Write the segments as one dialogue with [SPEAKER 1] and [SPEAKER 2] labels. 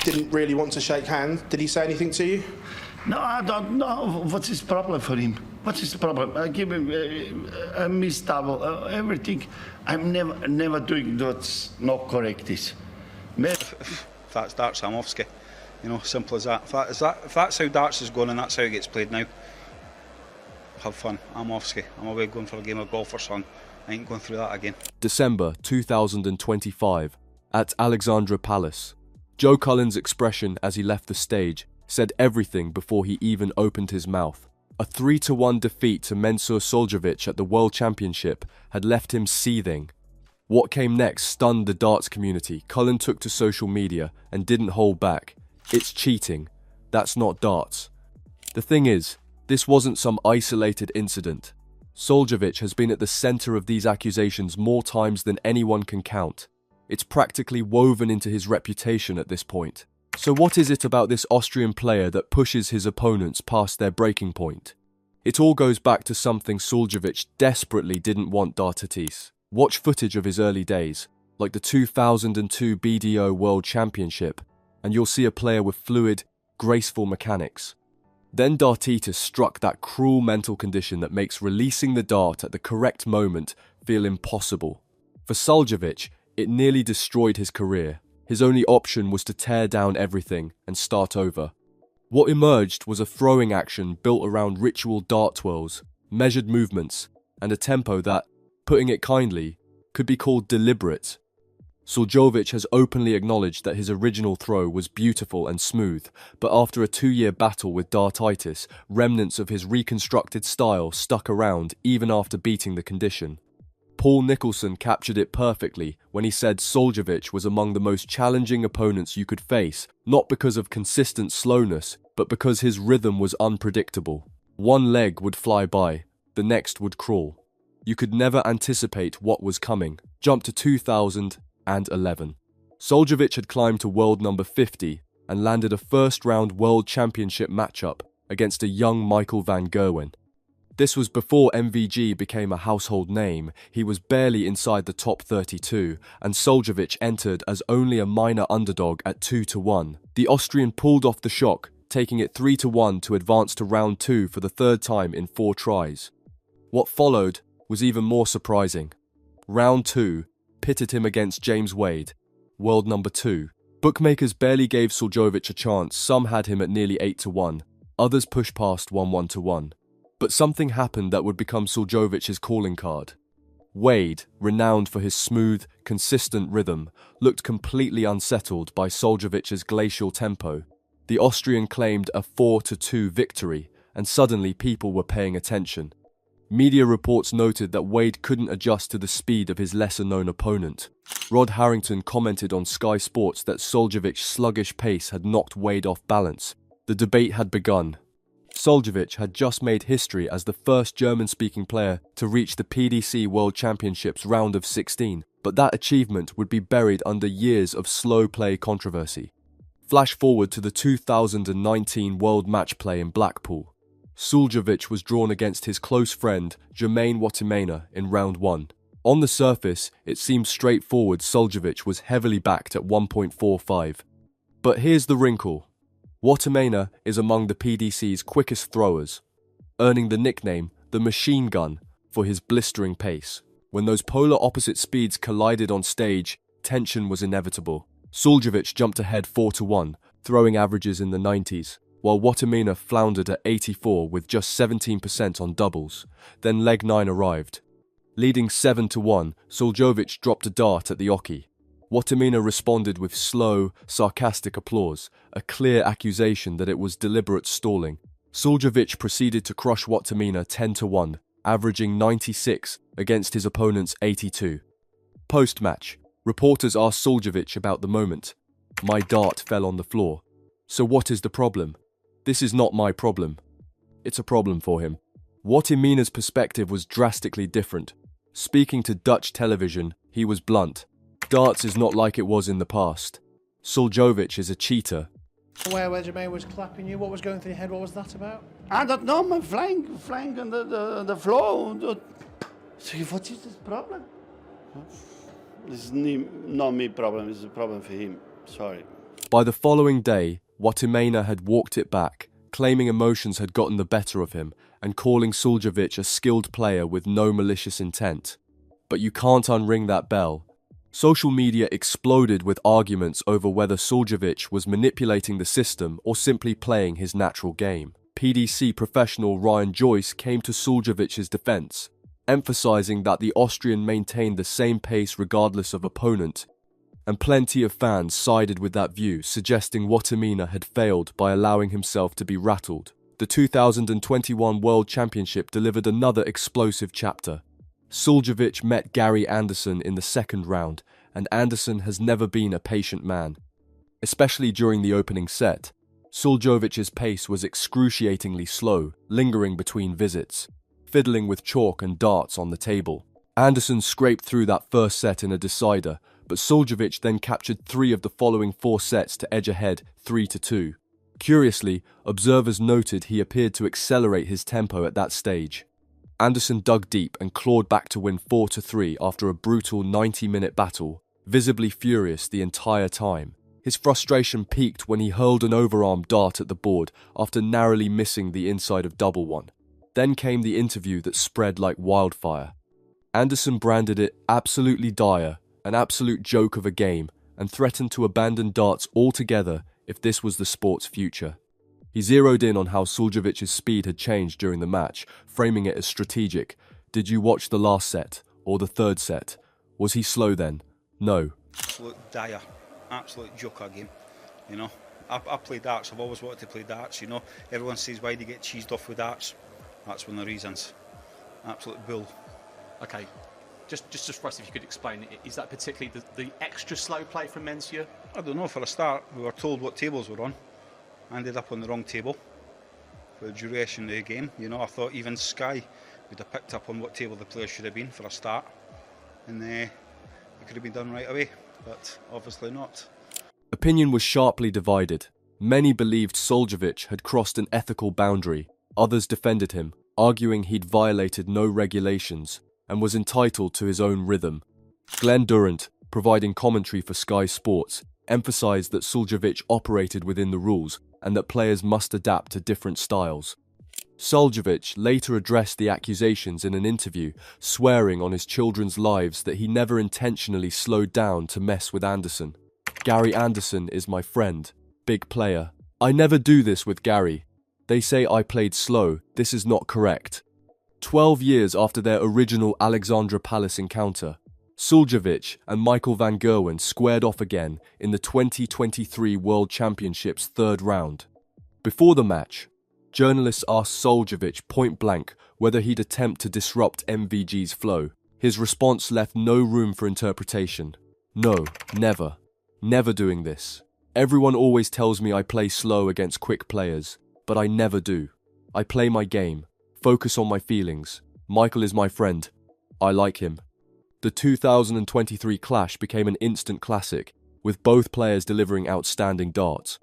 [SPEAKER 1] didn't really want to shake hands. Did he say anything to you?
[SPEAKER 2] No, I don't know. What's his problem for him? What's his problem? I give him a missed double, everything. I'm never doing what's not correct.
[SPEAKER 3] If that's darts, I'm off ski. You know, simple as that. If that's how darts is going and that's how it gets played now, have fun. I'm off ski. I'm away going for a game of golf or something. I ain't going through that again.
[SPEAKER 4] December 2025, at Alexandra Palace. Joe Cullen's expression as he left the stage said everything before he even opened his mouth. A 3-1 defeat to Mensur Suljovic at the World Championship had left him seething. What came next stunned the darts community. Cullen took to social media and didn't hold back. It's cheating. That's not darts. The thing is, this wasn't some isolated incident. Suljovic has been at the center of these accusations more times than anyone can count. It's practically woven into his reputation at this point. So what is it about this Austrian player that pushes his opponents past their breaking point? It all goes back to something Suljovic desperately didn't want dartitis. Watch footage of his early days, like the 2002 BDO World Championship, and you'll see a player with fluid, graceful mechanics. Then dartitis struck that cruel mental condition that makes releasing the dart at the correct moment feel impossible. For Suljovic, it nearly destroyed his career. His only option was to tear down everything and start over. What emerged was a throwing action built around ritual dart twirls, measured movements, and a tempo that, putting it kindly, could be called deliberate. Suljovic has openly acknowledged that his original throw was beautiful and smooth, but after a 2-year battle with dartitis, remnants of his reconstructed style stuck around even after beating the condition. Paul Nicholson captured it perfectly when he said Suljovic was among the most challenging opponents you could face, not because of consistent slowness, but because his rhythm was unpredictable. One leg would fly by, the next would crawl. You could never anticipate what was coming. Jump to 2011. Suljovic had climbed to world number 50 and landed a first-round world championship matchup against a young Michael van Gerwen. This was before MVG became a household name. He was barely inside the top 32, and Suljovic entered as only a minor underdog at 2-1. The Austrian pulled off the shock, taking it 3-1 to advance to round 2 for the third time in 4 tries. What followed was even more surprising. Round 2 pitted him against James Wade, world number 2. Bookmakers barely gave Suljovic a chance. Some had him at nearly 8-1. Others pushed past 1-1. But something happened that would become Suljovic's calling card. Wade, renowned for his smooth, consistent rhythm, looked completely unsettled by Suljovic's glacial tempo. The Austrian claimed a 4-2 victory, and suddenly people were paying attention. Media reports noted that Wade couldn't adjust to the speed of his lesser-known opponent. Rod Harrington commented on Sky Sports that Suljovic's sluggish pace had knocked Wade off balance. The debate had begun. Suljovic had just made history as the first German-speaking player to reach the PDC World Championships round of 16, but that achievement would be buried under years of slow play controversy. Flash forward to the 2019 World Match Play in Blackpool. Suljovic was drawn against his close friend Jermaine Wattimena in round 1. On the surface, it seemed straightforward. Suljovic was heavily backed at 1.45. But here's the wrinkle. Wattimena is among the PDC's quickest throwers, earning the nickname the machine gun for his blistering pace. When those polar opposite speeds collided on stage, tension was inevitable. Suljovic jumped ahead 4-1, throwing averages in the 90s, while Wattimena floundered at 84 with just 17% on doubles. Then leg 9 arrived. Leading 7-1, Suljovic dropped a dart at the oche. Wattimena responded with slow, sarcastic applause, a clear accusation that it was deliberate stalling. Suljovic proceeded to crush Wattimena 10-1, averaging 96 against his opponent's 82. Post-match, reporters asked Suljovic about the moment. "My dart fell on the floor. So what is the problem?" "This is not my problem. It's a problem for him." Wattimena's perspective was drastically different. Speaking to Dutch television, he was blunt. "Darts is not like it was in the past. Suljovic is a cheater."
[SPEAKER 5] Where Jermaine was clapping you, what was going through your head? What was that about?
[SPEAKER 2] I don't know, man, flying on the floor. So what is this problem? This is not me problem, it's a problem for him. Sorry.
[SPEAKER 4] By the following day, Wattimena had walked it back, claiming emotions had gotten the better of him and calling Suljovic a skilled player with no malicious intent. But you can't unring that bell. Social media exploded with arguments over whether Suljovic was manipulating the system or simply playing his natural game. PDC professional Ryan Joyce came to Suljovic's defense, emphasizing that the Austrian maintained the same pace regardless of opponent, and plenty of fans sided with that view, suggesting Wattimena had failed by allowing himself to be rattled. The 2021 World Championship delivered another explosive chapter. Suljovic met Gary Anderson in the second round, and Anderson has never been a patient man. Especially during the opening set, Suljovic's pace was excruciatingly slow, lingering between visits, fiddling with chalk and darts on the table. Anderson scraped through that first set in a decider, but Suljovic then captured 3 of the following 4 sets to edge ahead 3-2. Curiously, observers noted he appeared to accelerate his tempo at that stage. Anderson dug deep and clawed back to win 4-3 after a brutal 90-minute battle, visibly furious the entire time. His frustration peaked when he hurled an overarm dart at the board after narrowly missing the inside of double one. Then came the interview that spread like wildfire. Anderson branded it absolutely dire, an absolute joke of a game, and threatened to abandon darts altogether if this was the sport's future. He zeroed in on how Suljovic's speed had changed during the match, framing it as strategic. Did you watch the last set, or the third set? Was he slow then? No.
[SPEAKER 3] Absolute dire, absolute joker game, you know. I play darts, I've always wanted to play darts, you know. Everyone says, why do you get cheesed off with darts? That's one of the reasons. Absolute bull.
[SPEAKER 6] Okay, just for us, if you could explain it, is that particularly the extra slow play from Mensur?
[SPEAKER 3] I don't know, for a start, we were told what tables we're on. I ended up on the wrong table for the duration of the game. You know, I thought even Sky would have picked up on what table the players should have been for a start. And it could have been done right away, but obviously not.
[SPEAKER 4] Opinion was sharply divided. Many believed Suljovic had crossed an ethical boundary. Others defended him, arguing he'd violated no regulations and was entitled to his own rhythm. Glenn Durrant, providing commentary for Sky Sports, emphasized that Suljovic operated within the rules and that players must adapt to different styles. Suljovic later addressed the accusations in an interview, swearing on his children's lives that he never intentionally slowed down to mess with Anderson. Gary Anderson is my friend, big player. I never do this with Gary. They say I played slow. This is not correct. 12 years after their original Alexandra Palace encounter, Suljovic and Michael van Gerwen squared off again in the 2023 World Championship's third round. Before the match, journalists asked Suljovic point-blank whether he'd attempt to disrupt MVG's flow. His response left no room for interpretation. No, never. Never doing this. Everyone always tells me I play slow against quick players, but I never do. I play my game, focus on my feelings. Michael is my friend. I like him. The 2023 clash became an instant classic, with both players delivering outstanding darts.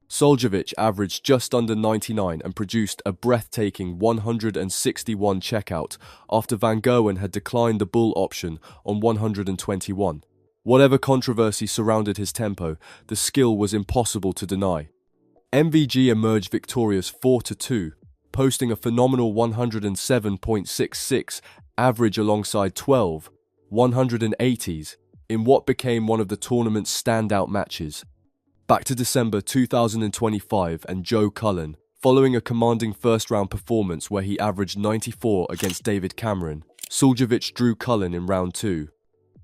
[SPEAKER 4] Suljovic averaged just under 99 and produced a breathtaking 161 checkout after Van Gerwen had declined the bull option on 121. Whatever controversy surrounded his tempo, the skill was impossible to deny. MVG emerged victorious 4-2, posting a phenomenal 107.66 average alongside 12 180s in what became one of the tournament's standout matches. Back to December 2025 and Joe Cullen, following a commanding first-round performance where he averaged 94 against David Cameron, Suljovic drew Cullen in round 2.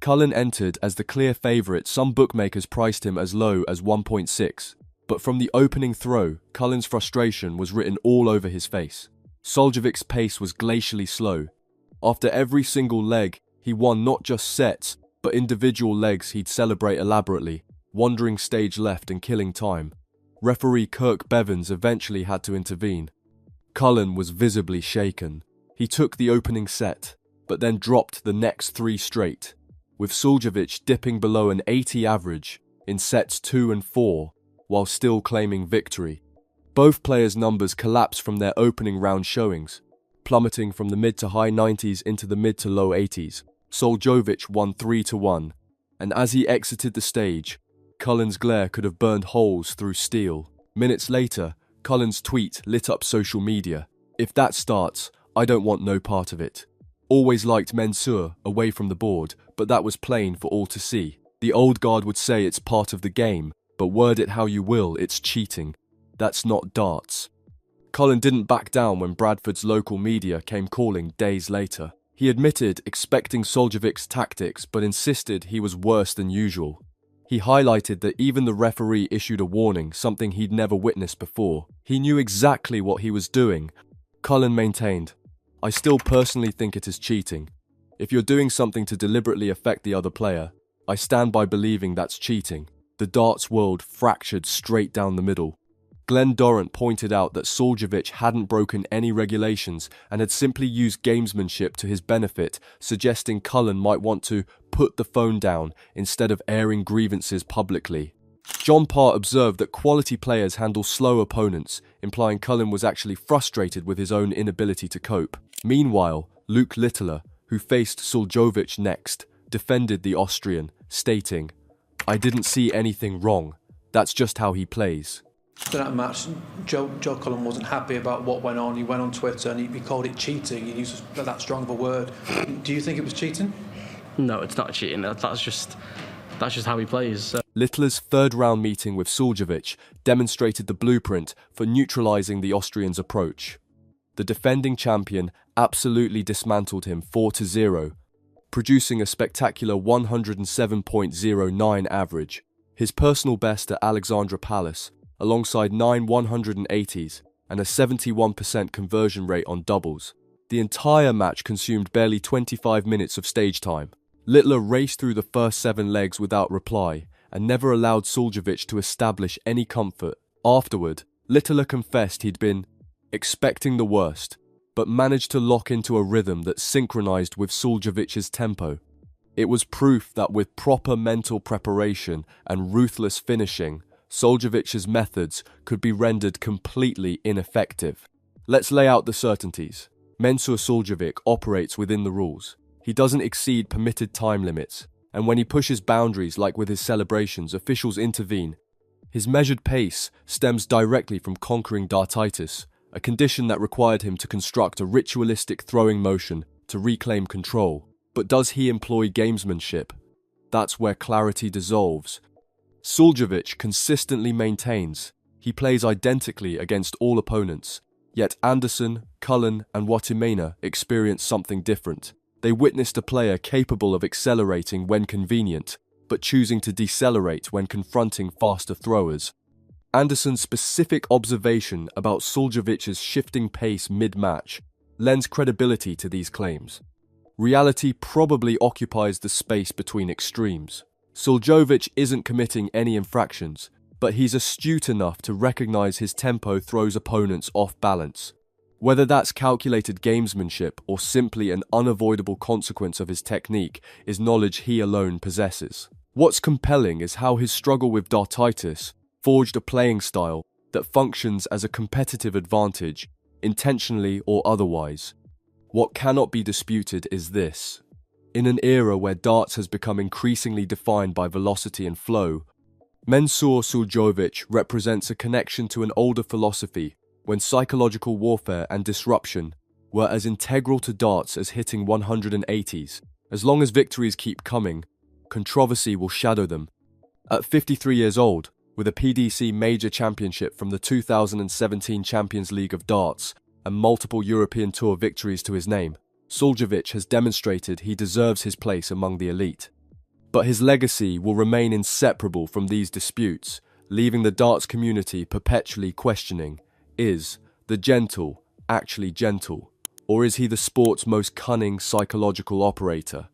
[SPEAKER 4] Cullen entered as the clear favourite. Some bookmakers priced him as low as 1.6, but from the opening throw, Cullen's frustration was written all over his face. Suljovic's pace was glacially slow. After every single leg, he won not just sets, but individual legs he'd celebrate elaborately, wandering stage left and killing time. Referee Kirk Bevins eventually had to intervene. Cullen was visibly shaken. He took the opening set, but then dropped the next 3 straight, with Suljovic dipping below an 80 average in sets 2 and 4, while still claiming victory. Both players' numbers collapsed from their opening round showings, plummeting from the mid to high 90s into the mid to low 80s. Suljovic won 3-1, and as he exited the stage, Cullen's glare could have burned holes through steel. Minutes later, Cullen's tweet lit up social media. "If that starts, I don't want no part of it. Always liked Mensur away from the board, but that was plain for all to see. The old guard would say it's part of the game, but word it how you will, it's cheating. That's not darts." Cullen didn't back down when Bradford's local media came calling days later. He admitted expecting Suljovic's tactics, but insisted he was worse than usual. He highlighted that even the referee issued a warning, something he'd never witnessed before. He knew exactly what he was doing. Cullen maintained, "I still personally think it is cheating. If you're doing something to deliberately affect the other player, I stand by believing that's cheating." The darts world fractured straight down the middle. Glenn Dorrant pointed out that Suljovic hadn't broken any regulations and had simply used gamesmanship to his benefit, suggesting Cullen might want to put the phone down instead of airing grievances publicly. John Parr observed that quality players handle slow opponents, implying Cullen was actually frustrated with his own inability to cope. Meanwhile, Luke Littler, who faced Suljovic next, defended the Austrian, stating, "I didn't see anything wrong. That's just how he plays."
[SPEAKER 7] After that match, Joe Cullen wasn't happy about what went on. He went on Twitter and he called it cheating. He used that strong of a word. Do you think it was cheating?
[SPEAKER 8] No, it's not cheating. That's just how he plays.
[SPEAKER 4] Littler's third-round meeting with Suljovic demonstrated the blueprint for neutralizing the Austrian's approach. The defending champion absolutely dismantled him 4-0, producing a spectacular 107.09 average, his personal best at Alexandra Palace, alongside 9 180s and a 71% conversion rate on doubles. The entire match consumed barely 25 minutes of stage time. Littler raced through the first 7 legs without reply and never allowed Suljovic to establish any comfort. Afterward, Littler confessed he'd been expecting the worst, but managed to lock into a rhythm that synchronized with Suljovic's tempo. It was proof that with proper mental preparation and ruthless finishing, Suljovic's methods could be rendered completely ineffective. Let's lay out the certainties. Mensur Suljovic operates within the rules. He doesn't exceed permitted time limits, and when he pushes boundaries like with his celebrations, officials intervene. His measured pace stems directly from conquering dartitis, a condition that required him to construct a ritualistic throwing motion to reclaim control. But does he employ gamesmanship? That's where clarity dissolves. Suljovic consistently maintains he plays identically against all opponents, yet Anderson, Cullen and Wattimena experienced something different. They witnessed a player capable of accelerating when convenient, but choosing to decelerate when confronting faster throwers. Anderson's specific observation about Suljovic's shifting pace mid-match lends credibility to these claims. Reality probably occupies the space between extremes. Suljovic isn't committing any infractions, but he's astute enough to recognize his tempo throws opponents off balance. Whether that's calculated gamesmanship or simply an unavoidable consequence of his technique is knowledge he alone possesses. What's compelling is how his struggle with dartitis forged a playing style that functions as a competitive advantage, intentionally or otherwise. What cannot be disputed is this. In an era where darts has become increasingly defined by velocity and flow, Mensur Suljovic represents a connection to an older philosophy when psychological warfare and disruption were as integral to darts as hitting 180s. As long as victories keep coming, controversy will shadow them. At 53 years old, with a PDC Major Championship from the 2017 Champions League of Darts and multiple European Tour victories to his name, Suljovic has demonstrated he deserves his place among the elite. But his legacy will remain inseparable from these disputes, leaving the darts community perpetually questioning, is the gentle actually gentle, or is he the sport's most cunning psychological operator?